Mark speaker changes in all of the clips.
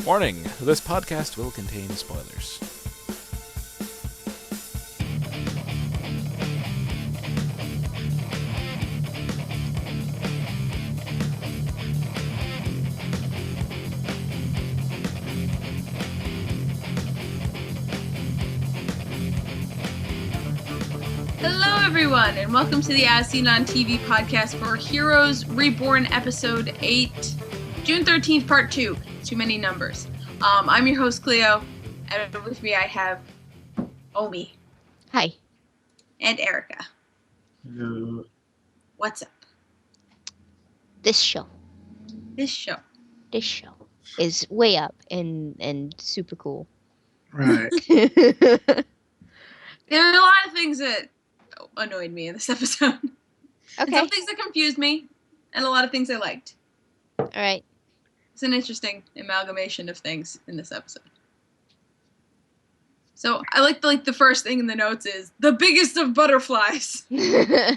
Speaker 1: Warning, this podcast will contain spoilers.
Speaker 2: Hello everyone, and welcome to the As Seen on TV podcast for Heroes Reborn episode 8, June 13th, part 2. Too many numbers. I'm your host, Clio, and with me I have Omi.
Speaker 3: Hi.
Speaker 2: And Erika.
Speaker 4: Hello.
Speaker 2: What's up?
Speaker 3: This show is way up and super cool.
Speaker 4: Right.
Speaker 2: There are a lot of things that annoyed me in this episode. And
Speaker 3: Okay.
Speaker 2: some things that confused me, and a lot of things I liked.
Speaker 3: All right.
Speaker 2: It's an interesting amalgamation of things in this episode. So I like the first thing in the notes is the biggest of butterflies.
Speaker 3: Yeah.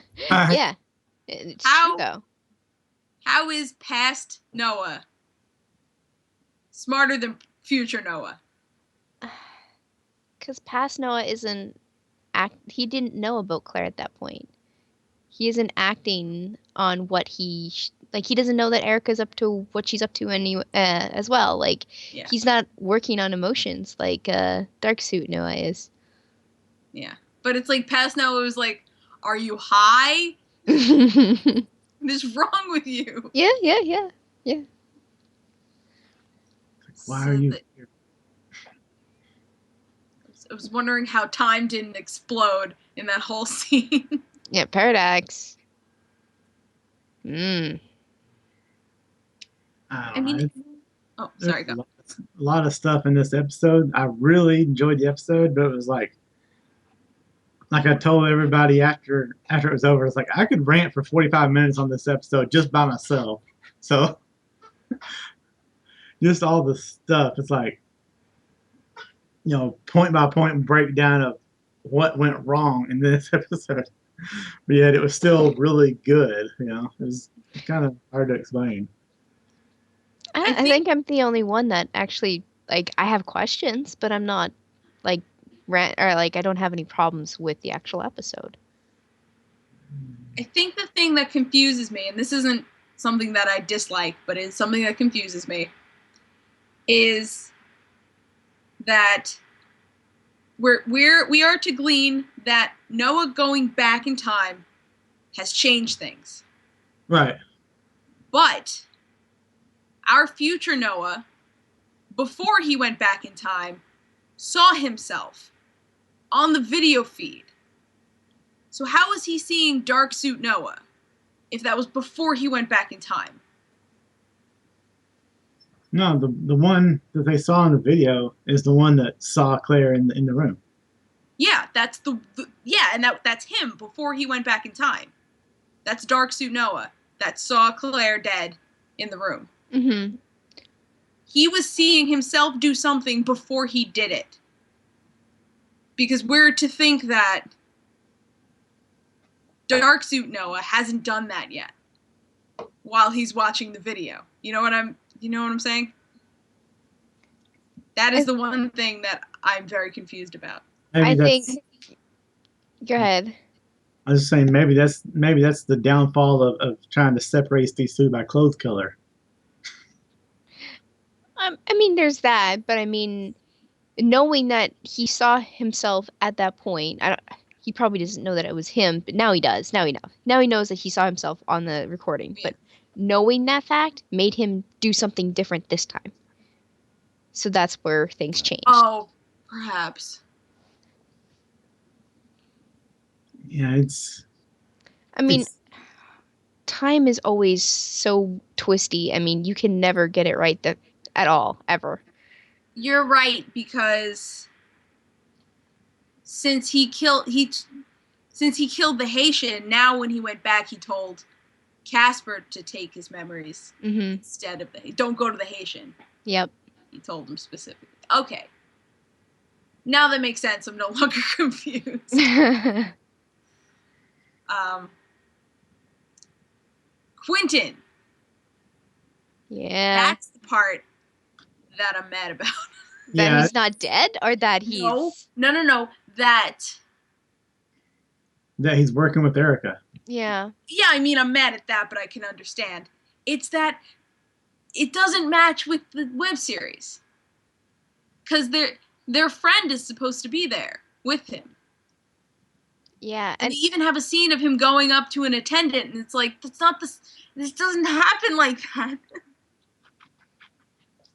Speaker 3: It's
Speaker 2: How-
Speaker 3: true though.
Speaker 2: How is past Noah smarter than future Noah?
Speaker 3: Because past Noah he didn't know about Claire at that point. He isn't acting on what he doesn't know that Erika's up to what she's up to as well. Like
Speaker 2: Yeah.
Speaker 3: he's not working on emotions like Dark Suit Noah is.
Speaker 2: Yeah. But it's like past Noah was like, are you high?
Speaker 3: Yeah.
Speaker 2: What is wrong with you?
Speaker 4: Why are you here?
Speaker 2: I was wondering how time didn't explode in that whole scene.
Speaker 3: Yeah, Paradox. Mm.
Speaker 2: I mean, oh, sorry,
Speaker 4: There's
Speaker 2: go.
Speaker 4: a lot of stuff in this episode. I really enjoyed the episode, but it was like I told everybody after it was over, it's like I could rant for 45 minutes on this episode just by myself. So just all the stuff. It's like, point by point breakdown of what went wrong in this episode. But yet it was still really good. It was kind of hard to explain.
Speaker 3: I think I'm the only one that actually I have questions, but I'm not I don't have any problems with the actual episode.
Speaker 2: I think the thing that confuses me, and this isn't something that I dislike, but it's something that confuses me, is that we are to glean that Noah going back in time has changed things.
Speaker 4: Right.
Speaker 2: But our future Noah, before he went back in time, saw himself on the video feed. So how is he seeing Dark Suit Noah if that was before he went back in time?
Speaker 4: No, the one that they saw in the video is the one that saw Claire in the room.
Speaker 2: Yeah, that's that's him before he went back in time. That's Dark Suit Noah that saw Claire dead in the room.
Speaker 3: Mm-hmm.
Speaker 2: He was seeing himself do something before he did it. Because we're to think that Dark Suit Noah hasn't done that yet while he's watching the video. You know what I'm saying? That is the one thing that I'm very confused about.
Speaker 4: Maybe
Speaker 3: Go ahead.
Speaker 4: I was just saying maybe that's the downfall of trying to separate these two by clothes color.
Speaker 3: I mean, there's that, but I mean, knowing that he saw himself at that point, he probably doesn't know that it was him, but now he does. Now he knows. Now he knows that he saw himself on the recording.
Speaker 2: Yeah.
Speaker 3: But knowing that fact made him do something different this time. So that's where things changed.
Speaker 2: Oh, perhaps.
Speaker 4: Yeah,
Speaker 3: Time is always so twisty. I mean, you can never get it right at all, ever.
Speaker 2: You're right, because since he killed the Haitian, now when he went back, he told Casper to take his memories instead of don't go to the Haitian.
Speaker 3: Yep.
Speaker 2: He told him specifically. Okay. Now that makes sense. I'm no longer confused. Quentin.
Speaker 3: Yeah.
Speaker 2: That's the part that I'm mad about.
Speaker 3: That
Speaker 4: Yeah,
Speaker 3: he's not dead, or that he's
Speaker 2: No.
Speaker 4: that he's working with Erika.
Speaker 3: yeah.
Speaker 2: Yeah, I mean, I'm mad at that, but I can understand. It's that it doesn't match with the web series. Because their friend is supposed to be there with him.
Speaker 3: Yeah,
Speaker 2: And they even have a scene of him going up to an attendant, and it's like, this doesn't happen like that.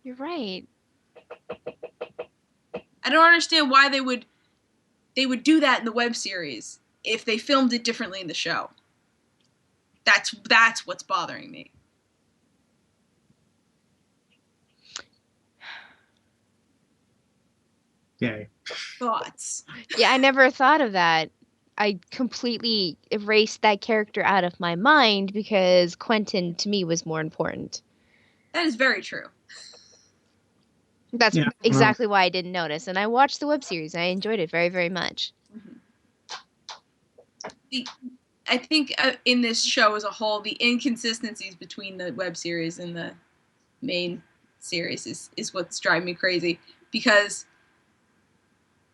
Speaker 3: you're right.
Speaker 2: I don't understand why they would do that in the web series if they filmed it differently in the show. That's what's bothering me.
Speaker 4: Yeah.
Speaker 2: Thoughts?
Speaker 3: Yeah, I never thought of that. I completely erased that character out of my mind because Quentin to me was more important.
Speaker 2: That is very true.
Speaker 3: That's
Speaker 4: Yeah,
Speaker 3: exactly why I didn't notice. And I watched the web series and I enjoyed it very, very much.
Speaker 2: I think in this show as a whole, the inconsistencies between the web series and the main series is what's driving me crazy. Because,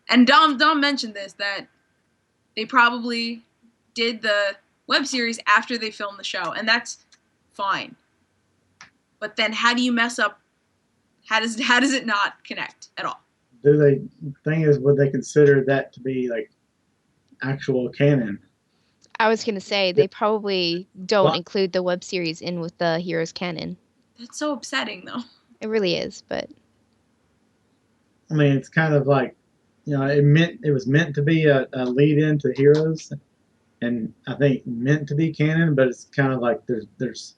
Speaker 2: and Dom mentioned this, that they probably did the web series after they filmed the show, and that's fine. But then how do you mess up? How does it not connect at all?
Speaker 4: Thing is, would they consider that to be like actual canon?
Speaker 3: I was going to say they probably don't
Speaker 4: What?
Speaker 3: include the web series in with the Heroes canon.
Speaker 2: That's so upsetting, though.
Speaker 3: It really is, but
Speaker 4: I mean, it's kind of like, it was meant to be a lead in to Heroes, and I think meant to be canon, but it's kind of like there's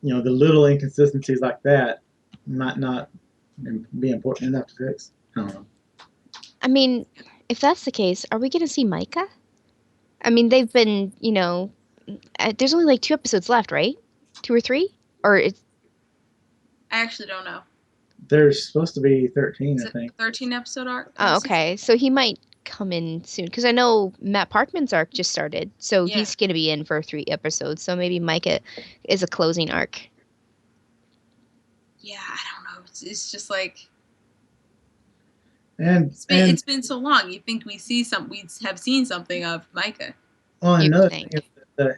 Speaker 4: the little inconsistencies like that might not be important enough to fix. I don't know.
Speaker 3: I mean, if that's the case, are we going to see Micah? I mean, they've been, there's only like 2 episodes left, right? 2 or 3? Or it's
Speaker 2: I actually don't know.
Speaker 4: There's supposed to be 13,
Speaker 2: Is
Speaker 4: I
Speaker 2: it
Speaker 4: think.
Speaker 2: 13 episode arc?
Speaker 3: oh, okay. So he might come in soon because I know Matt Parkman's arc just started, so
Speaker 2: Yeah.
Speaker 3: he's going to be in for 3 episodes. So maybe Micah is a closing arc.
Speaker 2: Yeah, I don't know. It's just like
Speaker 4: And
Speaker 2: it's been so long. You think we'd have seen something of Micah.
Speaker 4: well,
Speaker 3: You
Speaker 4: another
Speaker 3: think.
Speaker 4: thing is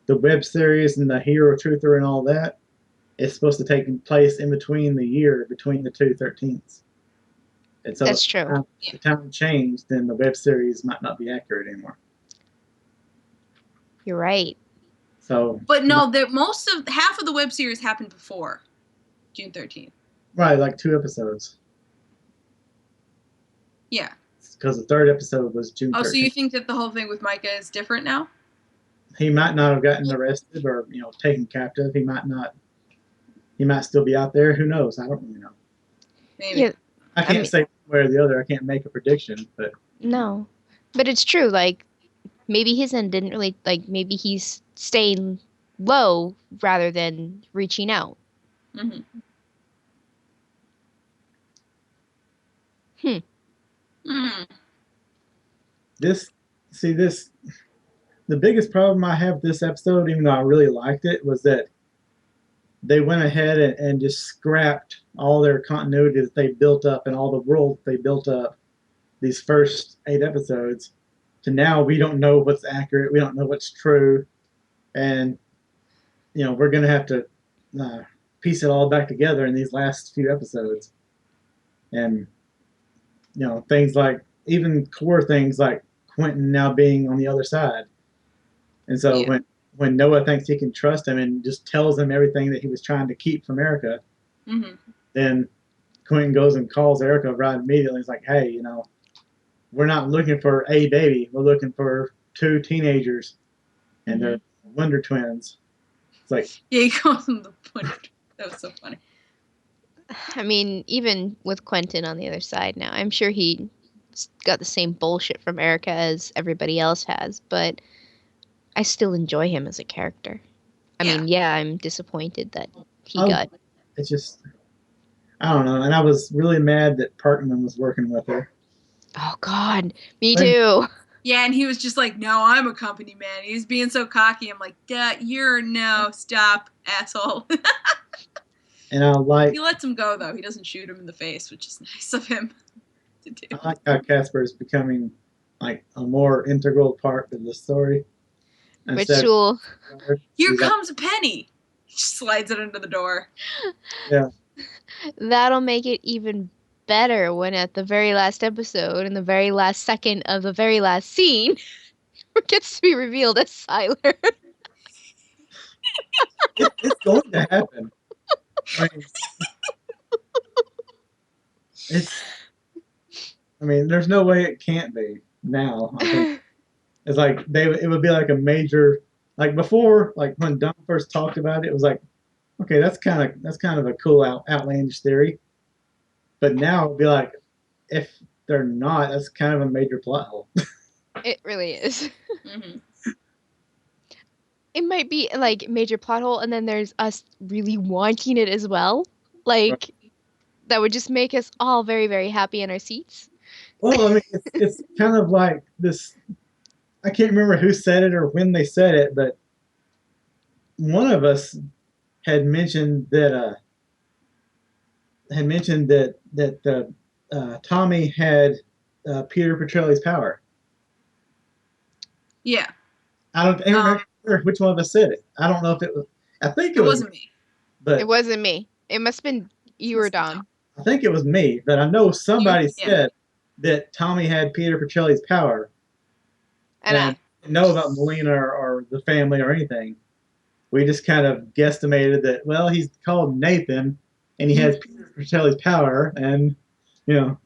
Speaker 4: the web series and the Hero Truther and all that is supposed to take place in between between the two 13ths. And so
Speaker 3: That's true.
Speaker 4: If the time changed, then the web series might not be accurate anymore.
Speaker 3: You're right.
Speaker 4: So,
Speaker 2: But no, half of the web series happened before June 13th.
Speaker 4: right, like 2 episodes.
Speaker 2: Yeah.
Speaker 4: Because the 3rd episode was June 13th.
Speaker 2: Oh, so you think that the whole thing with Micah is different now?
Speaker 4: He might not have gotten arrested or taken captive. He might still be out there. Who knows? I don't really know.
Speaker 2: Maybe.
Speaker 3: Yeah,
Speaker 4: I can't say one way or the other. I can't make a prediction, but
Speaker 3: no. But it's true. Like, maybe his end didn't really, like, maybe he's staying low rather than reaching out.
Speaker 2: Mm-hmm. Mm.
Speaker 4: The biggest problem I have with this episode, even though I really liked it, was that they went ahead and just scrapped all their continuity that they built up and all the world they built up these first 8 episodes to now we don't know what's accurate, we don't know what's true, and we're going to have to piece it all back together in these last few episodes. And things like, even core things like Quentin now being on the other side. And so when Noah thinks he can trust him and just tells him everything that he was trying to keep from Erika, then Quentin goes and calls Erika right immediately. He's like, hey, we're not looking for a baby. We're looking for 2 teenagers, and they're Wonder Twins. It's like,
Speaker 2: yeah, he calls them the Wonder. That was so funny.
Speaker 3: I mean, even with Quentin on the other side now, I'm sure he got the same bullshit from Erika as everybody else has, but I still enjoy him as a character. I mean, yeah, I'm disappointed that he got.
Speaker 4: It's just, I don't know. And I was really mad that Parkman was working with her.
Speaker 3: Oh, God. Me too.
Speaker 2: Yeah, and he was just like, no, I'm a company man. He was being so cocky. I'm like, stop, asshole.
Speaker 4: And I like
Speaker 2: He lets him go though. He doesn't shoot him in the face, which is nice of him to do.
Speaker 4: I like how Casper is becoming like a more integral part of the story.
Speaker 3: Which
Speaker 4: Instead
Speaker 3: will
Speaker 4: of,
Speaker 2: Here
Speaker 4: he's like,
Speaker 2: comes a penny. He just slides it under the door.
Speaker 4: yeah,
Speaker 3: that'll make it even better when at the very last episode, in the very last second of the very last scene, it gets to be revealed as Siler.
Speaker 4: it's going to happen. I mean, it's. I mean, there's no way it can't be now. I think it's like it would be like a major, like before, like when Don first talked about it, it was like, okay, that's kind of a cool outlandish theory. But now it'd be like, if they're not, that's kind of a major plot hole.
Speaker 3: It really is.
Speaker 2: Mm-hmm.
Speaker 3: It might be like major plot hole, and then there's us really wanting it as well. Like that would just make us all very, very happy in our seats.
Speaker 4: Well, I mean, it's kind of like this. I can't remember who said it or when they said it, but one of us had mentioned that Tommy had Peter Petrelli's power.
Speaker 2: Yeah.
Speaker 4: I don't remember which one of us said it. I don't know if it was. I think
Speaker 2: It wasn't me.
Speaker 4: but
Speaker 3: It wasn't me. It must have been you or Don.
Speaker 4: I think it was me. But I know somebody
Speaker 2: Yeah.
Speaker 4: said that Tommy had Peter Petrelli's power,
Speaker 3: And
Speaker 4: and didn't know about Melina or the family or anything. We just kind of guesstimated that, well, he's called Nathan, and he has Peter Petrelli's power, and
Speaker 3: yeah.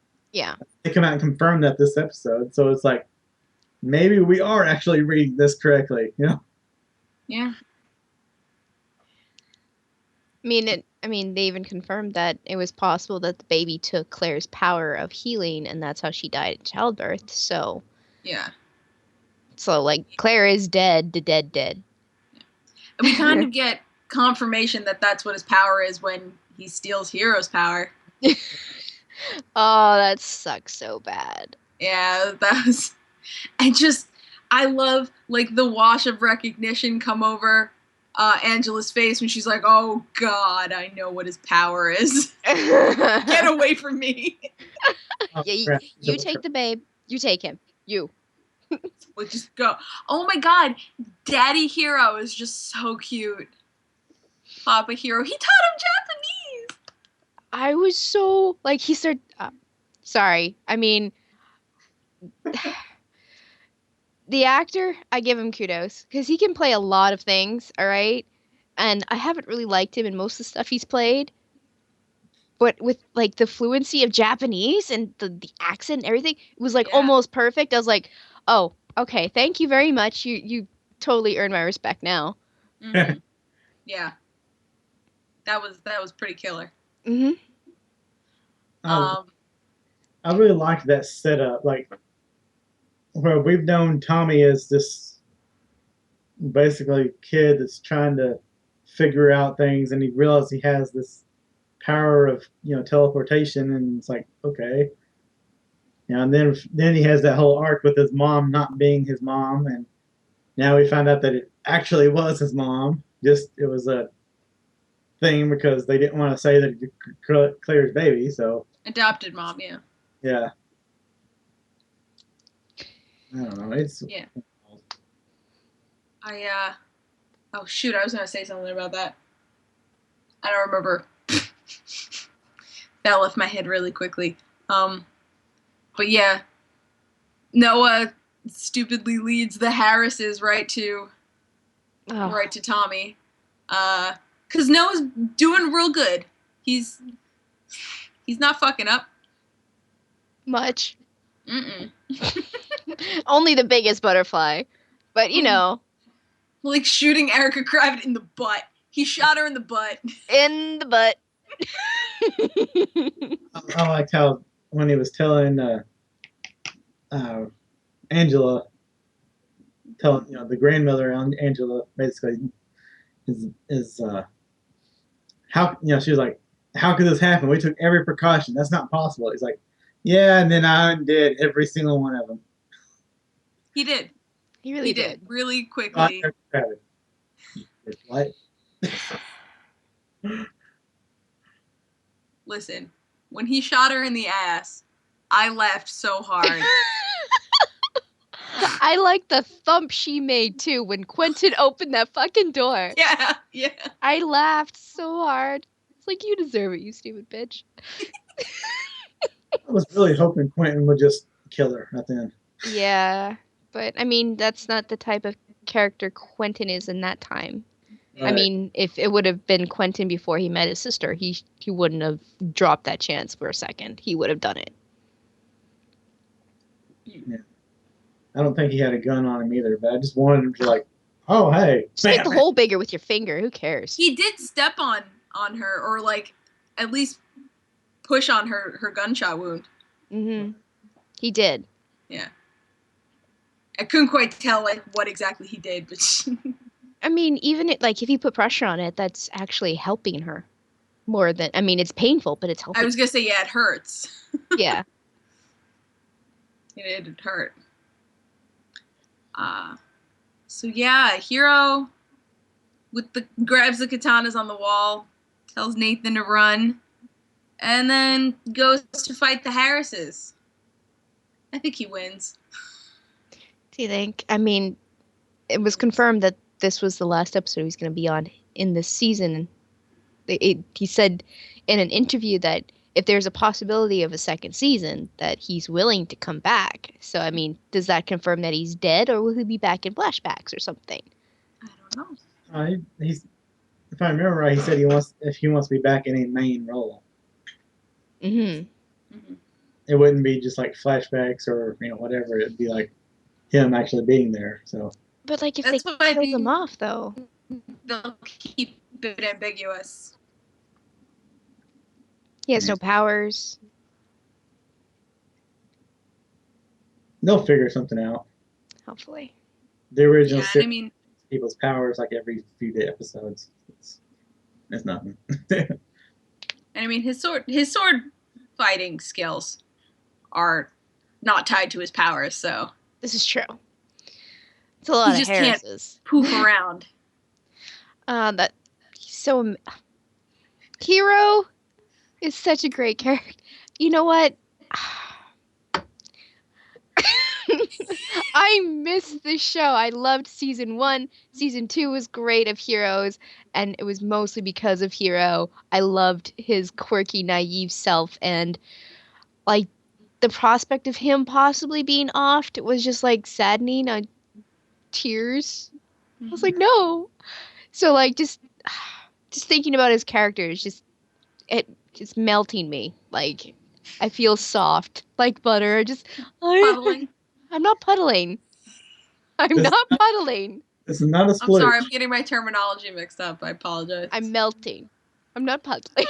Speaker 4: they come out and confirm that this episode. So it's like, maybe we are actually reading this correctly,
Speaker 2: Yeah.
Speaker 3: I mean, they even confirmed that it was possible that the baby took Claire's power of healing, and that's how she died in childbirth. So,
Speaker 2: Yeah.
Speaker 3: like, Claire is dead, dead.
Speaker 2: And we kind of get confirmation that that's what his power is when he steals Hero's power.
Speaker 3: Oh, that sucks so bad.
Speaker 2: Yeah, that was. I love like the wash of recognition come over Angela's face when she's like, "Oh God, I know what his power is. Get away from me!"
Speaker 3: Yeah, you take the babe. You take him. You.
Speaker 2: We'll just go. Oh my God, Daddy Hero is just so cute. Papa Hero, he taught him Japanese.
Speaker 3: I was so like he started. Sorry, I mean. The actor, I give him kudos because he can play a lot of things, all right? And I haven't really liked him in most of the stuff he's played. But with like the fluency of Japanese and the accent and everything, it was like almost perfect. I was like, "Oh, okay, thank you very much. You totally earned my respect now."
Speaker 2: Mm-hmm. Yeah. That was pretty killer.
Speaker 3: Mm-hmm.
Speaker 4: I really liked that setup, like where we've known Tommy as this basically kid that's trying to figure out things, and he realizes he has this power of teleportation, and it's like, okay, and then he has that whole arc with his mom not being his mom, and now we find out that it actually was his mom. Just it was a thing because they didn't want to say that Claire's baby, so
Speaker 2: adopted mom, yeah.
Speaker 4: Yeah. I don't know. It's
Speaker 2: oh shoot, I was gonna say something about that. I don't remember. That left my head really quickly. But yeah, Noah stupidly leads the Harrises right to Tommy. Cause Noah's doing real good. He's not fucking up
Speaker 3: Much.
Speaker 2: Mm-mm.
Speaker 3: Only the biggest butterfly, but
Speaker 2: like shooting Erika Kravitz in the butt. He shot her in the butt.
Speaker 3: In the butt.
Speaker 4: I liked how when he was telling Angela, the grandmother Angela basically is how she was like, how could this happen? We took every precaution. That's not possible. He's like, yeah, and then I undid every single one of them.
Speaker 2: He did.
Speaker 3: He really did.
Speaker 2: Really quickly.
Speaker 4: What?
Speaker 2: Listen, when he shot her in the ass, I laughed so hard.
Speaker 3: I like the thump she made too when Quentin opened that fucking door.
Speaker 2: Yeah.
Speaker 3: I laughed so hard. It's like, you deserve it, you stupid bitch.
Speaker 4: I was really hoping Quentin would just kill her at the end.
Speaker 3: Yeah, but I mean, that's not the type of character Quentin is in that time. I
Speaker 4: Right.
Speaker 3: mean, if it would have been Quentin before he met his sister, he wouldn't have dropped that chance for a second. He would have done it.
Speaker 4: Yeah. I don't think he had a gun on him either, but I just wanted him to like, oh hey,
Speaker 3: Just make the hole bigger with your finger. Who cares?
Speaker 2: He did step on her, or like at least push on her gunshot wound.
Speaker 3: Mm-hmm. He did.
Speaker 2: Yeah. I couldn't quite tell like what exactly he did, but
Speaker 3: I mean, even if he put pressure on it, that's actually helping her more than. I mean, it's painful, but it's helping.
Speaker 2: I was gonna say, yeah, it hurts.
Speaker 3: Yeah.
Speaker 2: It hurt. So yeah, Hero grabs the katanas on the wall, tells Nathan to run, and then goes to fight the Harrises. I think he wins.
Speaker 3: Do you think? I mean, it was confirmed that this was the last episode he's going to be on in this season. He said in an interview that if there's a possibility of a second season, that he's willing to come back. So, I mean, does that confirm that he's dead, or will he be back in flashbacks or something?
Speaker 2: I don't know.
Speaker 4: He's, if I remember right, he said he wants to be back in a main role.
Speaker 3: Mm-hmm.
Speaker 2: Mm-hmm.
Speaker 4: It wouldn't be just like flashbacks or whatever. It'd be like him actually being there. So.
Speaker 3: But like, if
Speaker 2: That's
Speaker 3: they
Speaker 2: what I
Speaker 3: kill
Speaker 2: think.
Speaker 3: them off, though,
Speaker 2: They'll keep it ambiguous.
Speaker 3: he has no powers.
Speaker 4: They'll figure something out.
Speaker 3: Hopefully.
Speaker 4: The original
Speaker 2: Yeah, I mean,
Speaker 4: people's powers like every few episodes. It's nothing.
Speaker 2: and I mean his sword fighting skills are not tied to his powers, so
Speaker 3: This is true. It's a lot
Speaker 2: He
Speaker 3: of
Speaker 2: just can't
Speaker 3: Harrises.
Speaker 2: poof around.
Speaker 3: That he's so. Hero is such a great character. You know what? I missed this show. I loved season 1. Season 2 was great of Heroes, and it was mostly because of Hero. I loved his quirky, naive self, and like the prospect of him possibly being offed was just like saddening. Tears. I was like, no. So like just thinking about his character is just it's melting me. Like I feel soft like butter.
Speaker 2: Puddling.
Speaker 3: I'm not puddling. I'm not puddling.
Speaker 4: It's not a
Speaker 2: I'm
Speaker 4: split.
Speaker 2: sorry, I'm getting my terminology mixed up. I apologize.
Speaker 3: I'm melting. I'm not puddling.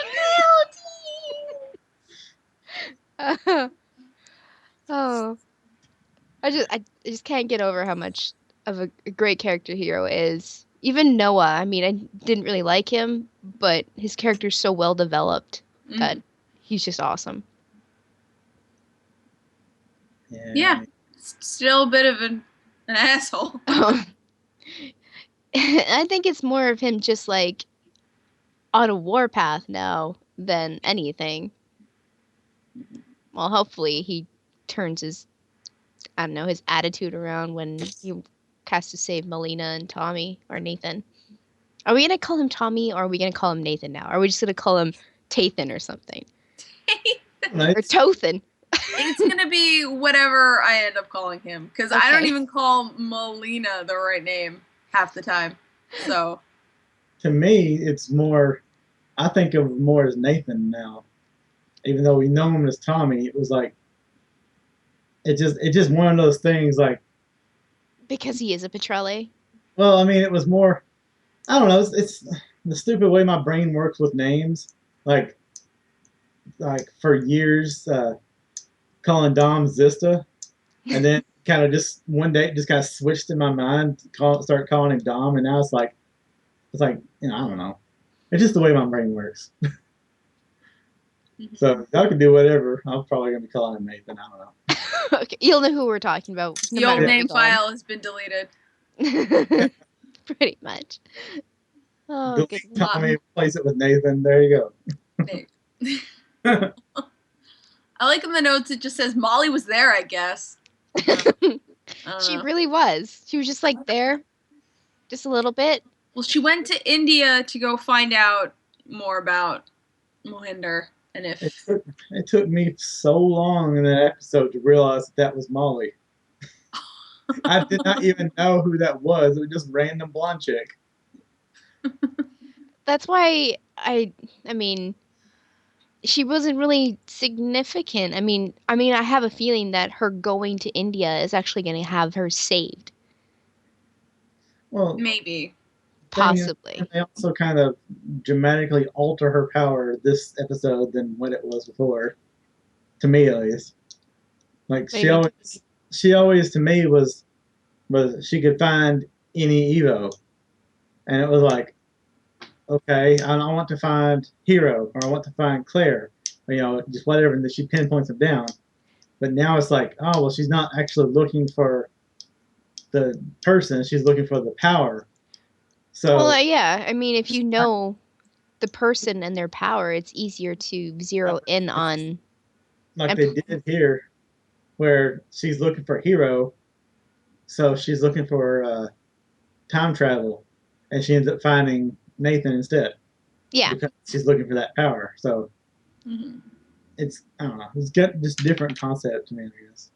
Speaker 3: Oh. I just can't get over how much of a great character Hero is. Even Noah, I mean, I didn't really like him, but his character's so well developed that he's just awesome.
Speaker 2: Yeah. Still a bit of an asshole.
Speaker 3: I think it's more of him just like on a warpath now than anything. Well, hopefully he turns his attitude around when he has to save Melina and Tommy or Nathan. Are we gonna call him Tommy or are we gonna call him Nathan now? Are we just gonna call him Tathan or something?
Speaker 4: Nice.
Speaker 3: Or Tothan?
Speaker 2: It's gonna be whatever I end up calling him, because I don't even call Melina the right name half the time. So
Speaker 4: To me, it's more. I think of him more as Nathan now, even though we know him as Tommy. It was like it's just one of those things. Like
Speaker 3: Because he is a Petrelli.
Speaker 4: well, I mean, it was more. I don't know. It's the stupid way my brain works with names. Like for years, calling Dom Zista, and then kind of just one day just kind of switched in my mind. Start calling him Dom, and now it's like I don't know. It's just the way my brain works. So y'all can do whatever. I'm probably gonna be calling him Nathan. I don't know.
Speaker 3: Okay, you'll know who we're talking about.
Speaker 2: the old name file has been deleted.
Speaker 3: Pretty much. Oh,
Speaker 4: Delete
Speaker 3: goodness.
Speaker 4: Tommy, replace it with Nathan. There you go.
Speaker 2: Nate. I like in the notes it just says Molly was there, I guess. I don't
Speaker 3: She
Speaker 2: know.
Speaker 3: really was. She was just like there, just a little bit.
Speaker 2: Well, she went to India to go find out more about Mohinder and if
Speaker 4: It took me so long in that episode to realize that was Molly. I did not even know who that was. It was just random blonde chick.
Speaker 3: That's why I mean, she wasn't really significant. I have a feeling that her going to India is actually going to have her saved,
Speaker 4: Well,
Speaker 2: maybe.
Speaker 4: thing is,
Speaker 3: possibly.
Speaker 4: they also kind of dramatically alter her power this episode than what it was before. To me, at least. Like
Speaker 3: What do you mean?
Speaker 4: she always to me was she could find any Evo, and it was like, okay, I want to find Hero or I want to find Claire, or, just whatever, and then she pinpoints them down. But now it's like, oh well, she's not actually looking for the person; she's looking for the power.
Speaker 3: Well,
Speaker 4: So
Speaker 3: yeah. I mean, if you know the person and their power, it's easier to zero in on.
Speaker 4: like
Speaker 3: And
Speaker 4: they did here, where she's looking for Hero, so she's looking for time travel, and she ends up finding Nathan instead
Speaker 3: yeah,
Speaker 4: because she's looking for that power. So
Speaker 2: Mhm.
Speaker 4: it's I don't know, it's got just different concept to me, I guess.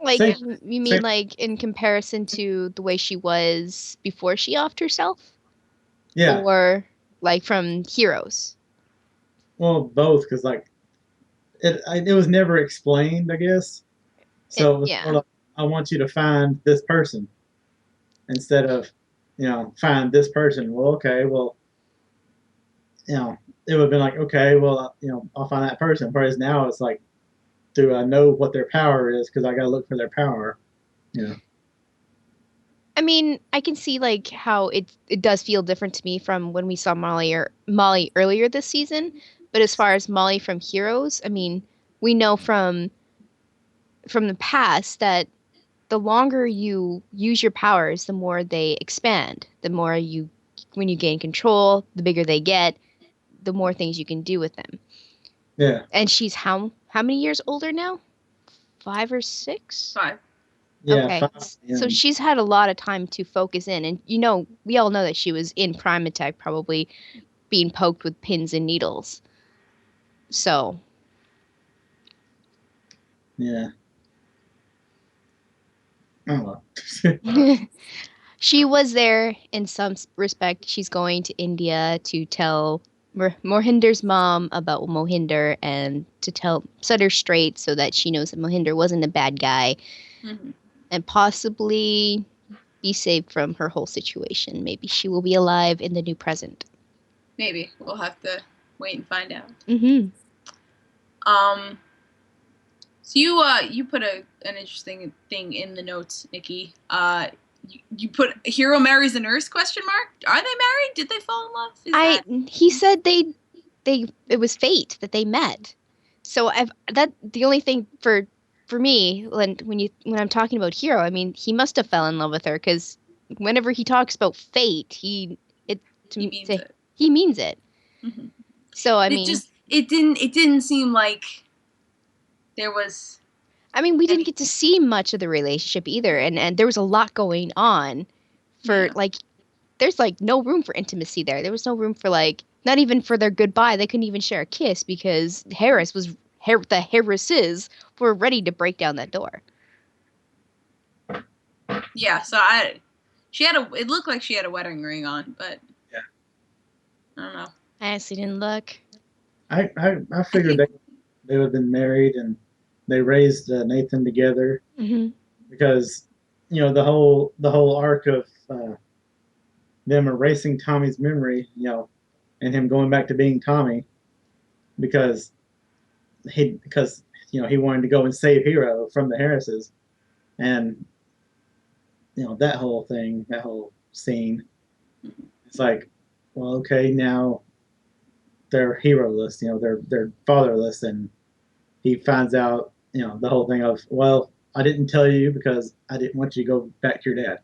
Speaker 3: like
Speaker 4: Same,
Speaker 3: you
Speaker 4: same.
Speaker 3: mean like in comparison to the way she was before she offed herself,
Speaker 4: Yeah,
Speaker 3: or like from Heroes?
Speaker 4: well, both because like it was never explained, I guess. So it was more
Speaker 3: Yeah.
Speaker 4: like I want you to find this person instead of find this person. Well, okay, well it would have been like, okay, well, I'll find that person. Whereas now it's like, do I know what their power is? Because I got to look for their power. You know.
Speaker 3: I mean, I can see like how it does feel different to me from when we saw Molly earlier this season. But as far as Molly from Heroes, I mean, we know from the past that the longer you use your powers, the more they expand. The more when you gain control, the bigger they get, the more things you can do with them.
Speaker 4: Yeah.
Speaker 3: And she's how many years older now? 5 or 6?
Speaker 2: 5.
Speaker 4: Yeah.
Speaker 3: Okay.
Speaker 4: Fine.
Speaker 3: So she's had a lot of time to focus in. And, we all know that she was in Prime Attack, probably being poked with pins and needles. So,
Speaker 4: Yeah. Oh well.
Speaker 3: she was there in some respect. She's going to India to tell Mohinder's mom about Mohinder and to set her straight so that she knows that Mohinder wasn't a bad guy
Speaker 2: Mhm.
Speaker 3: and possibly be saved from her whole situation. Maybe she will be alive in the new present.
Speaker 2: Maybe we'll have to wait and find out.
Speaker 3: Mm-hmm.
Speaker 2: So you put an interesting thing in the notes, Nikki. You put Hero marries a nurse ? Are they married? Did they fall in love?
Speaker 3: He said it was fate that they met. So the only thing for me when I'm talking about Hero, I mean he must have fell in love with her because whenever he talks about fate,
Speaker 2: He means it.
Speaker 3: he means it.
Speaker 2: Mhm.
Speaker 3: So I
Speaker 2: It
Speaker 3: mean,
Speaker 2: just it didn't seem like there was
Speaker 3: we didn't get to see much of the relationship either, and there was a lot going on for
Speaker 2: Yeah.
Speaker 3: there's like no room for intimacy there. There was no room for not even for their goodbye. They couldn't even share a kiss because the Harrises were ready to break down that door.
Speaker 2: Yeah, so it looked like she had a wedding ring on, but
Speaker 4: Yeah.
Speaker 2: I don't know.
Speaker 3: I honestly didn't look.
Speaker 4: I figured they would have been married and they raised Nathan together
Speaker 3: Mm-hmm.
Speaker 4: because the whole arc of them erasing Tommy's memory, and him going back to being Tommy because he wanted to go and save Hero from the Harrises, and that whole thing, that whole scene, it's like, well, okay, now they're heroless, they're fatherless, and he finds out, the whole thing of, well, I didn't tell you because I didn't want you to go back to your dad,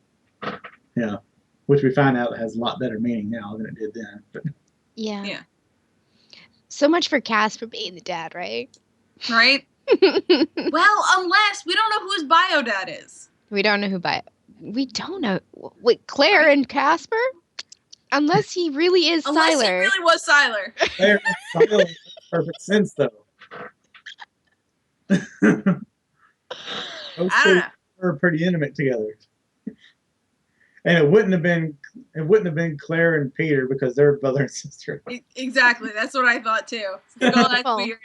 Speaker 4: which we find out has a lot better meaning now than it did then. But
Speaker 3: Yeah.
Speaker 2: Yeah.
Speaker 3: So much for Casper being the dad, right?
Speaker 2: Right? Well, unless we don't know who his bio dad is.
Speaker 3: We don't know who by. We don't know. Wait, Claire and Casper? Unless he really is
Speaker 2: Unless he
Speaker 3: Siler.
Speaker 2: really was Siler.
Speaker 4: Claire and Siler makes perfect sense though. Those
Speaker 2: I
Speaker 4: two
Speaker 2: don't know.
Speaker 4: were pretty intimate together. And it wouldn't have been Claire and Peter because they're brother and sister.
Speaker 2: Exactly. That's what I thought too. It's like, oh, that's
Speaker 3: Well,
Speaker 2: weird.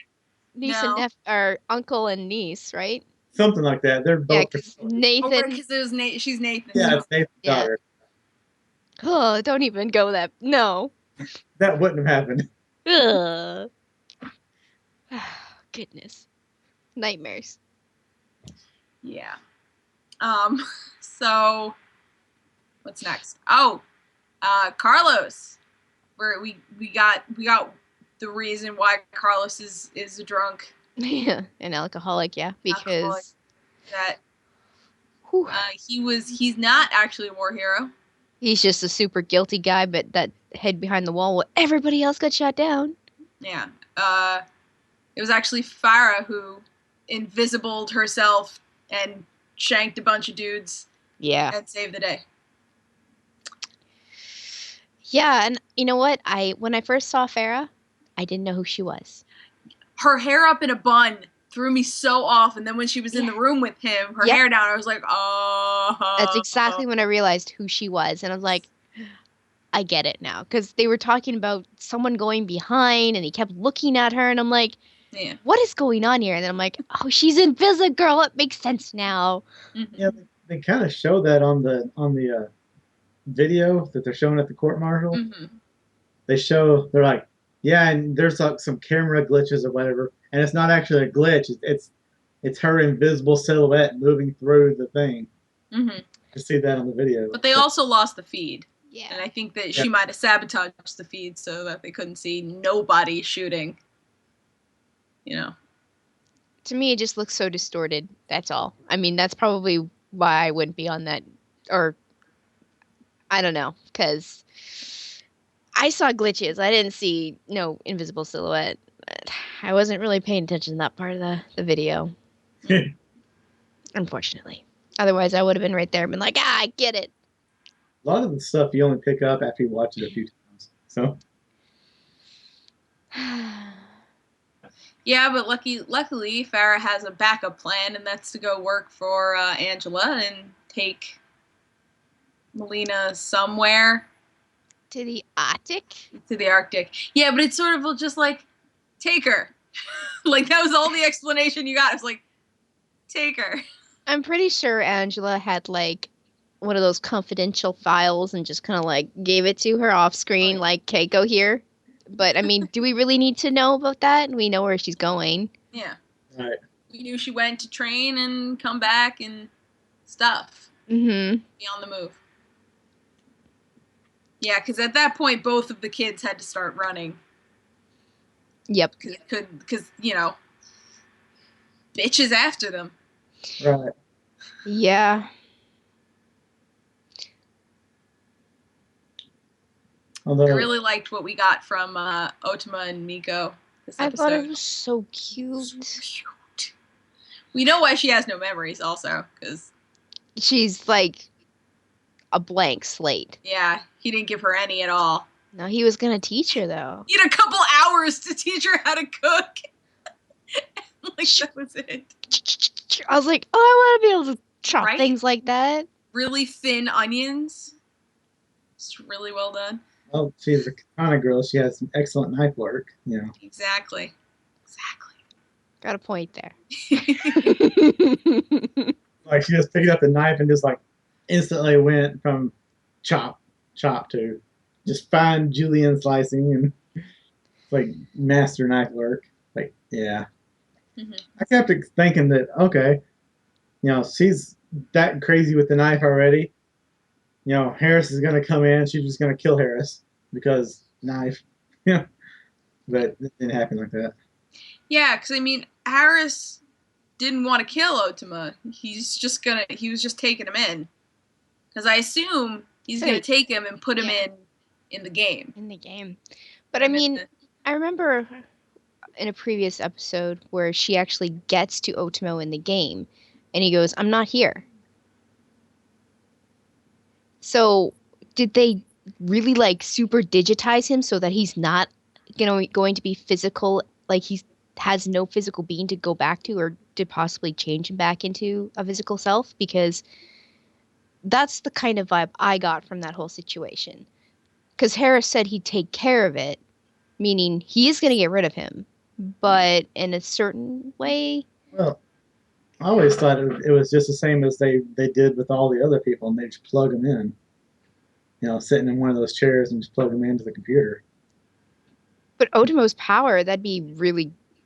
Speaker 3: Niece
Speaker 2: No.
Speaker 3: and or uncle and niece, right?
Speaker 4: Something like that. They're
Speaker 3: Yeah,
Speaker 4: both.
Speaker 3: because
Speaker 2: Oh,
Speaker 3: Nathan.
Speaker 2: because it was she's Nathan.
Speaker 4: Yeah, it's Nathan's
Speaker 3: Yeah.
Speaker 4: daughter.
Speaker 3: Oh, don't even go that. No.
Speaker 4: That wouldn't have happened.
Speaker 3: Ugh. Goodness. Nightmares.
Speaker 2: Yeah. So what's next? Oh, Carlos. We got the reason why Carlos is a drunk.
Speaker 3: Yeah, an alcoholic, yeah, because
Speaker 2: Alcoholic. That
Speaker 3: whew,
Speaker 2: he's not actually a war hero.
Speaker 3: he's just a super guilty guy, but that head behind the wall while everybody else got shot down.
Speaker 2: Yeah. It was actually Farah who invisibled herself and shanked a bunch of dudes
Speaker 3: Yeah.
Speaker 2: and saved the day.
Speaker 3: Yeah, and you know what? When I first saw Farah, I didn't know who she was.
Speaker 2: Her hair up in a bun threw me so off, and then when she was in the room with him, her
Speaker 3: Yep.
Speaker 2: hair down, I was like, oh.
Speaker 3: That's exactly when I realized who she was, and I was like, I get it now, because they were talking about someone going behind, and he kept looking at her, and I'm like,
Speaker 2: Yeah.
Speaker 3: what is going on here? And then I'm like, oh, she's Invisible Girl. It makes sense now.
Speaker 2: Mm-hmm.
Speaker 4: Yeah, they kind of show that on the video that they're showing at the court martial.
Speaker 2: Mm-hmm.
Speaker 4: They're like, yeah, and there's like some camera glitches or whatever, and it's not actually a glitch. It's her invisible silhouette moving through the thing.
Speaker 2: Mm-hmm.
Speaker 4: To see that on the video.
Speaker 2: But they also lost the feed.
Speaker 3: Yeah.
Speaker 2: And I think that she might have sabotaged the feed so that they couldn't see nobody shooting. You know.
Speaker 3: To me, it just looks so distorted. That's all. I mean, that's probably why I wouldn't be on that, or I don't know, because I saw glitches. I didn't see no invisible silhouette. I wasn't really paying attention to that part of the video, unfortunately. Otherwise, I would have been right there and been like, I get it.
Speaker 4: A lot of the stuff you only pick up after you watch it a few times. So.
Speaker 2: Yeah, but luckily, Farah has a backup plan, and that's to go work for Angela and take Melina somewhere.
Speaker 3: To the Arctic?
Speaker 2: To the Arctic. Yeah, but it's sort of just like, take her. Like, that was all the explanation you got. It's like, take her.
Speaker 3: I'm pretty sure Angela had, like, one of those confidential files and just kind of, like, gave it to her off screen, like, okay, go here. But, I mean, do we really need to know about that? We know where she's going.
Speaker 2: Yeah.
Speaker 4: Right.
Speaker 2: We knew she went to train and come back and stuff.
Speaker 3: Mm-hmm.
Speaker 2: Be on the move. Yeah, because at that point, both of the kids had to start running.
Speaker 3: Yep.
Speaker 2: Because, you know, bitches after them.
Speaker 4: Right.
Speaker 3: Yeah.
Speaker 4: Although,
Speaker 2: I really liked what we got from Otama and Miko this episode.
Speaker 3: I thought it was so cute.
Speaker 2: So cute. We know why she has no memories also, because...
Speaker 3: She's, like, a blank slate.
Speaker 2: Yeah, he didn't give her any at all.
Speaker 3: No, he was going to teach her, though.
Speaker 2: He had a couple hours to teach her how to cook. Like, that was it.
Speaker 3: I was like, oh, I want to be able to chop
Speaker 2: Right?
Speaker 3: things like that.
Speaker 2: Really thin onions. It's really well done.
Speaker 4: well, she's a katana girl. She has some excellent knife work. You know.
Speaker 2: Exactly.
Speaker 3: Got a point there.
Speaker 4: Like she just picked up the knife and just like instantly went from chop to just fine julienne slicing and like master knife work. Like yeah.
Speaker 2: Mm-hmm.
Speaker 4: I kept thinking that okay, you know she's that crazy with the knife already. You know Harris is gonna come in. She's just gonna kill Harris because knife. Yeah, but it didn't happen like that.
Speaker 2: Yeah, because I mean, Harris didn't want to kill Otama. He was just taking him in. Because I assume he's going to take him and put him in the game.
Speaker 3: In the game. But I mean, I remember in a previous episode where she actually gets to Otimo in the game, and he goes, "I'm not here." So, did they really like super digitize him so that he's not, going to be physical, like he has no physical being to go back to, or to possibly change him back into a physical self? Because that's the kind of vibe I got from that whole situation. Because Harris said he'd take care of it, meaning he is going to get rid of him, but in a certain way.
Speaker 4: Well, I always thought it was just the same as they did with all the other people, and they just plug them in. Sitting in one of those chairs and just plug them into the computer.
Speaker 3: But Otimo's power, that'd be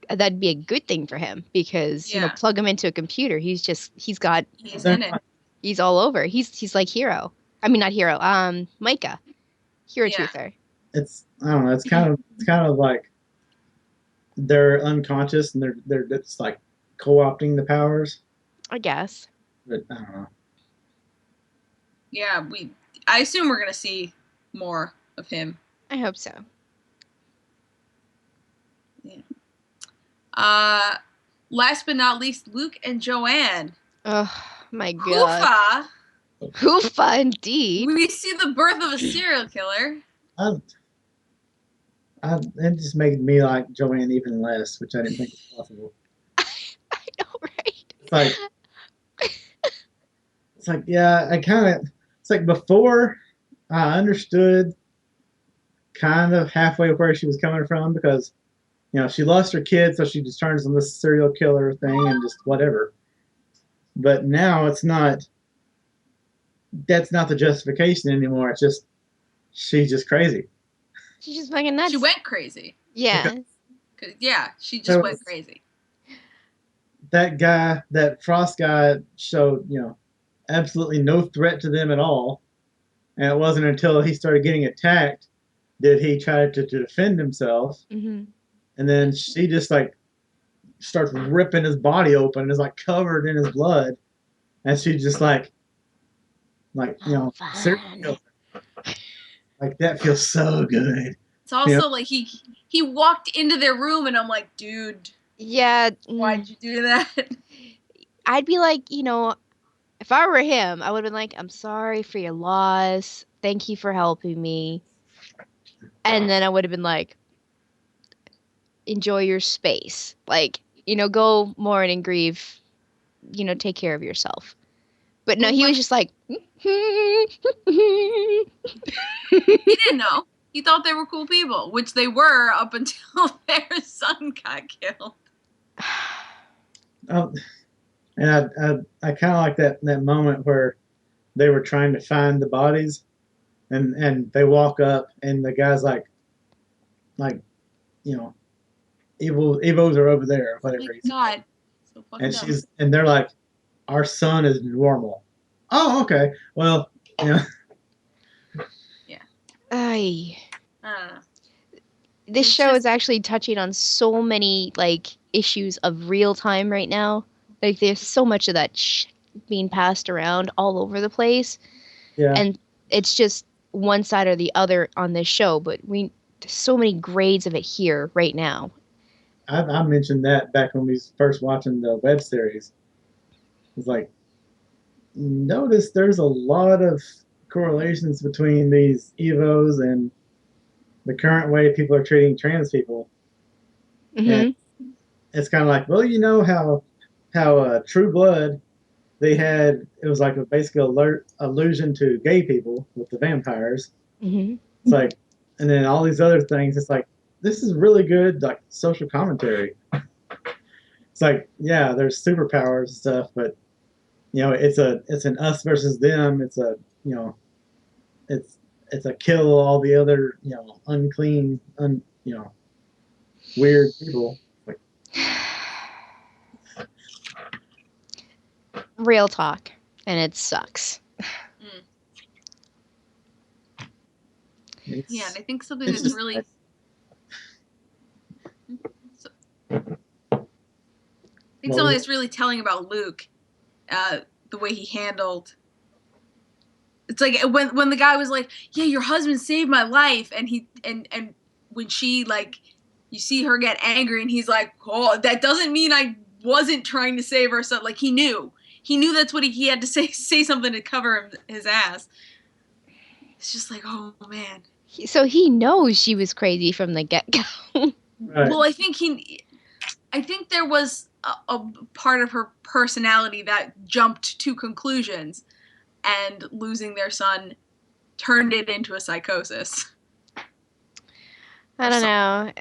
Speaker 3: a good thing for him because,
Speaker 2: Yeah.
Speaker 3: plug him into a computer. He's
Speaker 2: He's in it.
Speaker 3: he's all over. He's like Hero. I mean, not Hero. Micah. Hero
Speaker 2: Yeah.
Speaker 3: Truther.
Speaker 4: I don't know. It's kind of like they're unconscious and they're just like co-opting the powers.
Speaker 3: I guess.
Speaker 4: But I don't know.
Speaker 2: Yeah, I assume we're gonna see more of him.
Speaker 3: I hope so.
Speaker 2: Yeah. Last but not least, Luke and Joanne.
Speaker 3: Oh my god.
Speaker 2: Hoofa!
Speaker 3: Hoofa, indeed.
Speaker 2: We see the birth of a serial killer.
Speaker 4: It just made me like Joanne even less, which I didn't think was possible.
Speaker 3: I know, right?
Speaker 4: It's like yeah, it's like before I understood kind of halfway where she was coming from because she lost her kid, so she just turns on this serial killer thing and just whatever. But now it's not. That's not the justification anymore. It's just she's just crazy.
Speaker 3: She's just fucking nuts.
Speaker 2: She went crazy.
Speaker 3: Yeah.
Speaker 2: Yeah, she just went crazy.
Speaker 4: That Frost guy showed, absolutely no threat to them at all. And it wasn't until he started getting attacked did he try to defend himself.
Speaker 3: Mm-hmm.
Speaker 4: And then she just like starts ripping his body open and is like covered in his blood. And she just like serial like that feels so good.
Speaker 2: It's also like he walked into their room and I'm like, dude,
Speaker 3: yeah,
Speaker 2: why'd you do that?
Speaker 3: I'd be like, if I were him, I would have been like, I'm sorry for your loss. Thank you for helping me. And then I would have been like, enjoy your space. Like, go mourn and grieve. Take care of yourself. But no, he was just like,
Speaker 2: he didn't know. He thought they were cool people, which they were up until their son got killed.
Speaker 4: And I kind of like that moment where they were trying to find the bodies, and they walk up, and the guy's like, evos are over there, or whatever.
Speaker 2: Oh my God, so fucking dumb.
Speaker 4: And they're like, our son is normal. Oh, okay. Well,
Speaker 2: Yeah.
Speaker 3: I
Speaker 2: don't know.
Speaker 3: This show is actually touching on so many issues of real time right now. Like there's so much of that being passed around all over the place.
Speaker 4: Yeah.
Speaker 3: And it's just one side or the other on this show, but there's so many grades of it here right now.
Speaker 4: I mentioned that back when we was first watching the web series. It's like, notice there's a lot of correlations between these evos and the current way people are treating trans people.
Speaker 3: Mm-hmm.
Speaker 4: And it's kind of like, well, how True Blood, it was like a basic allusion to gay people with the vampires.
Speaker 3: Mm-hmm.
Speaker 4: It's like, and then all these other things, it's like, this is really good, like social commentary. It's like, yeah, there's superpowers and stuff, but it's an us versus them. It's a it's a kill all the other unclean, weird people. Like,
Speaker 3: real talk, and it sucks.
Speaker 2: Yeah, and I think something that's really something that's really telling about Luke, the way he handled. It's like when the guy was like, "Yeah, your husband saved my life," and when she you see her get angry, and he's like, "Oh, that doesn't mean I wasn't trying to save her." So, like, he knew that's what he had to say something to cover his ass. It's just like, oh man.
Speaker 3: So he knows she was crazy from the get-go.
Speaker 4: Right.
Speaker 2: Well, I think there was a part of her personality that jumped to conclusions, and losing their son turned it into a psychosis.
Speaker 3: I don't know.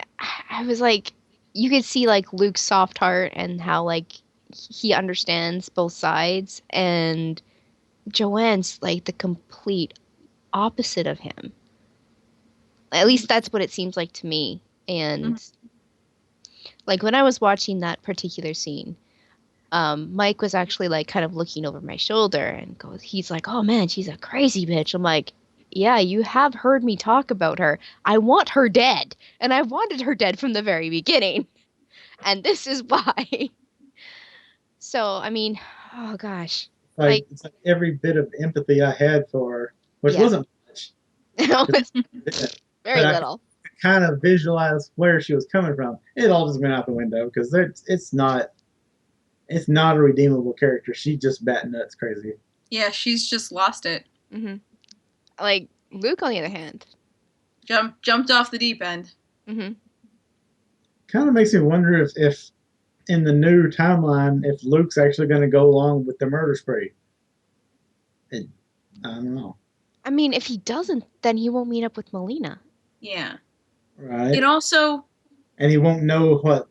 Speaker 3: I was like, you could see like Luke's soft heart and how like he understands both sides, and Joanne's like the complete opposite of him. At least that's what it seems like to me. And like when I was watching that particular scene, Mike was actually like kind of looking over my shoulder and he's like, "Oh man, she's a crazy bitch." I'm like, "Yeah, you have heard me talk about her. I want her dead, and I wanted her dead from the very beginning, and this is why." So I mean, oh gosh, like
Speaker 4: It's like every bit of empathy I had for her, which
Speaker 3: Yeah.
Speaker 4: wasn't much,
Speaker 3: it's
Speaker 4: but
Speaker 3: very
Speaker 4: I
Speaker 3: little.
Speaker 4: kind of visualized where she was coming from. It all just went out the window because it's not a redeemable character. She's just bat nuts crazy.
Speaker 2: Yeah, she's just lost it.
Speaker 3: hmm Like Luke, on the other hand,
Speaker 2: Jumped off the deep end.
Speaker 3: hmm
Speaker 4: Kind of makes me wonder if in the new timeline, if Luke's actually going to go along with the murder spree. I don't know.
Speaker 3: I mean, if he doesn't, then he won't meet up with Melina.
Speaker 2: Yeah.
Speaker 4: Right.
Speaker 2: It also,
Speaker 4: And he won't know what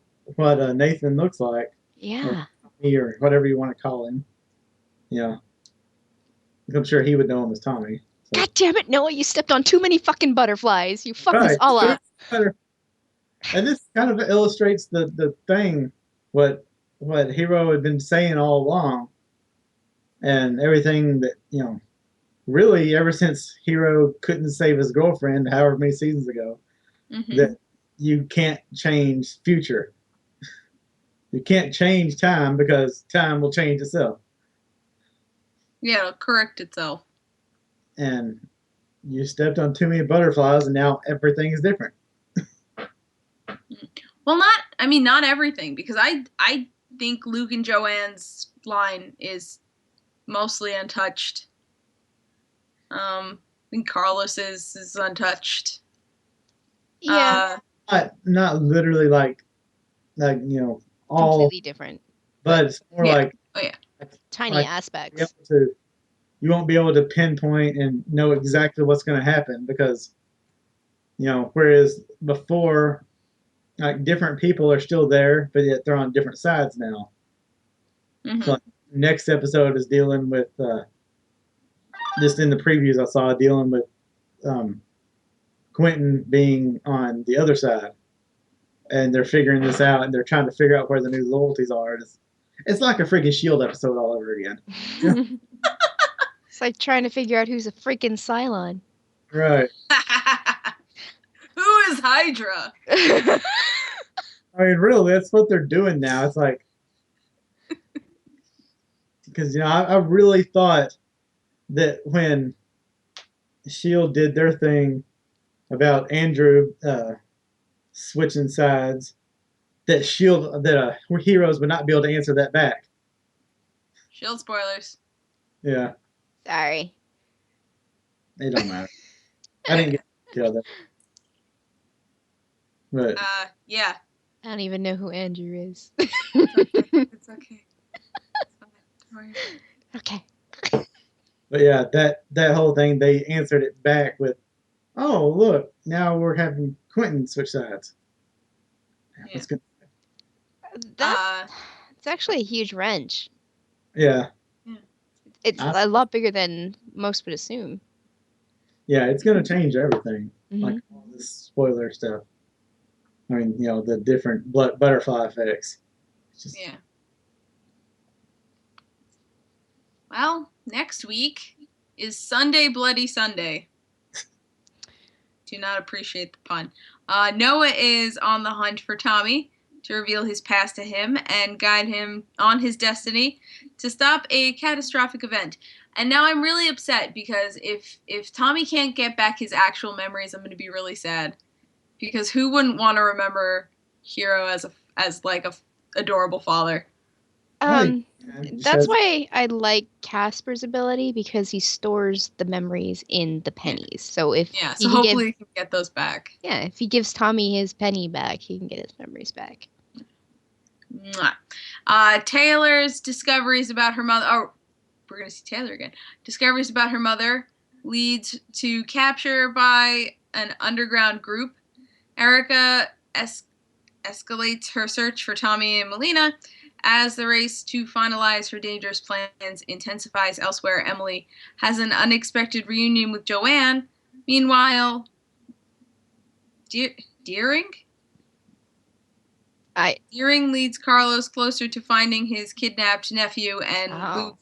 Speaker 4: Nathan looks like.
Speaker 3: Yeah.
Speaker 4: Or whatever you want to call him. Yeah. I'm sure he would know him as Tommy. So.
Speaker 3: God damn it, Noah, you stepped on too many fucking butterflies. You fucked us all up.
Speaker 4: And this kind of illustrates the thing, what Hero had been saying all along, and everything that, really ever since Hero couldn't save his girlfriend however many seasons ago, that you can't change future. You can't change time because time will change itself.
Speaker 2: Yeah, it'll correct itself.
Speaker 4: And you stepped on too many butterflies, and now everything is different.
Speaker 2: Well, not everything, because I think Luke and Joanne's line is mostly untouched. I think Carlos's is untouched.
Speaker 3: Yeah.
Speaker 4: Not literally like all
Speaker 3: completely different.
Speaker 4: But it's more like
Speaker 3: tiny aspects.
Speaker 4: You won't be able to pinpoint and know exactly what's going to happen because, whereas before, like different people are still there, but yet they're on different sides now. So like, next episode is dealing with, just in the previews I saw, dealing with Quentin being on the other side. And they're figuring this out, and they're trying to figure out where the new loyalties are. It's like a freaking S.H.I.E.L.D. episode all over again.
Speaker 3: It's like trying to figure out who's a freaking Cylon.
Speaker 4: Right.
Speaker 2: Who is Hydra?
Speaker 4: I mean, really, that's what they're doing now. It's like, because, I really thought that when S.H.I.E.L.D. did their thing about Andrew switching sides, that Heroes would not be able to answer that back.
Speaker 2: S.H.I.E.L.D. spoilers.
Speaker 4: Yeah.
Speaker 3: Sorry.
Speaker 4: It don't matter. I didn't get to tell that. But
Speaker 2: yeah.
Speaker 3: I don't even know who Andrew is.
Speaker 2: It's okay. It's fine.
Speaker 3: Okay.
Speaker 4: But yeah, that whole thing, they answered it back with, "Oh, look, now we're having Quentin switch sides." That's good.
Speaker 3: It's actually a huge wrench.
Speaker 4: Yeah.
Speaker 3: It's a lot bigger than most would assume.
Speaker 4: Yeah, it's going to change everything. Like all this spoiler stuff. I mean, the different butterfly effects. It's just...
Speaker 2: Yeah. Well, next week is Sunday Bloody Sunday. Do not appreciate the pun. Noah is on the hunt for Tommy to reveal his past to him and guide him on his destiny to stop a catastrophic event. And now I'm really upset because if Tommy can't get back his actual memories, I'm going to be really sad. Because who wouldn't want to remember Hero as a adorable father?
Speaker 3: That's why I like Casper's ability, because he stores the memories in the pennies. So if
Speaker 2: so hopefully he can get those back.
Speaker 3: Yeah, if he gives Tommy his penny back, he can get his memories back.
Speaker 2: Mwah. Taylor's discoveries about her mother. Oh, we're gonna see Taylor again. Discoveries about her mother leads to capture by an underground group. Erika escalates her search for Tommy and Melina. As the race to finalize her dangerous plans intensifies elsewhere, Emily has an unexpected reunion with Joanne. Meanwhile, Deering leads Carlos closer to finding his kidnapped nephew, and Luke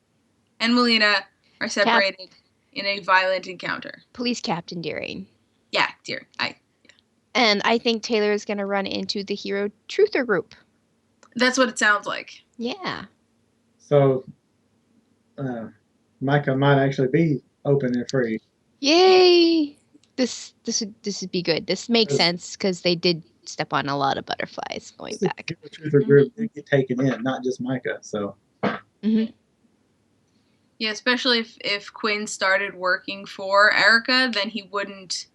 Speaker 2: and Melina are separated in a violent encounter.
Speaker 3: Police Captain Deering.
Speaker 2: Yeah, Deering.
Speaker 3: And I think Taylor is going to run into the Hero Truther group.
Speaker 2: That's what it sounds like.
Speaker 3: Yeah.
Speaker 4: So, Micah might actually be open and free.
Speaker 3: Yay! This would be good. This makes sense because they did step on a lot of butterflies going back.
Speaker 4: The Truther group did get taken in, not just Micah. So.
Speaker 3: Mm-hmm.
Speaker 2: Yeah, especially if Quinn started working for Erika, then he wouldn't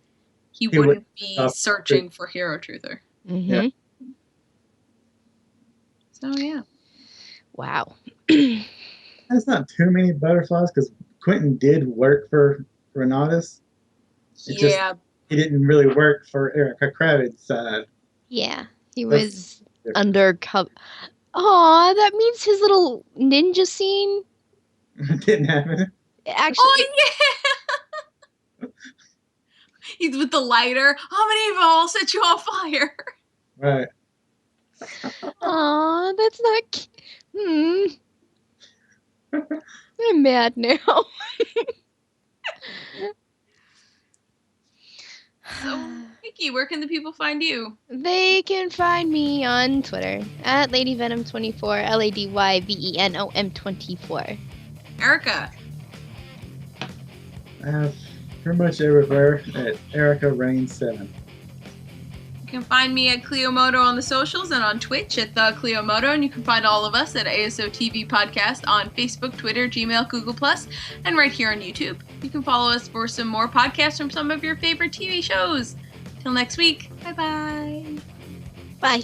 Speaker 2: be searching for Hero Truther.
Speaker 3: Mm-hmm.
Speaker 4: Yeah.
Speaker 2: So yeah.
Speaker 3: Wow.
Speaker 4: That's not too many butterflies because Quentin did work for Renatus. He didn't really work for Erika Kravitz's side.
Speaker 3: Yeah, he was undercover. Aw, that means his little ninja scene
Speaker 4: didn't happen.
Speaker 3: Actually,
Speaker 2: yeah. He's with the lighter. How many of all set you on fire?
Speaker 4: Right.
Speaker 3: Aw, that's not. I'm mad now.
Speaker 2: So, Nikki, where can the people find you?
Speaker 3: They can find me on Twitter at LadyVenom24, LadyVenom24.
Speaker 2: Erika.
Speaker 4: Pretty much everywhere at Erika Reign 7.
Speaker 2: You can find me at Clio Moto on the socials and on Twitch at the Clio Moto, and you can find all of us at ASO TV Podcast on Facebook, Twitter, Gmail, Google+, and right here on YouTube. You can follow us for some more podcasts from some of your favorite TV shows. Till next week, bye-bye.
Speaker 3: Bye.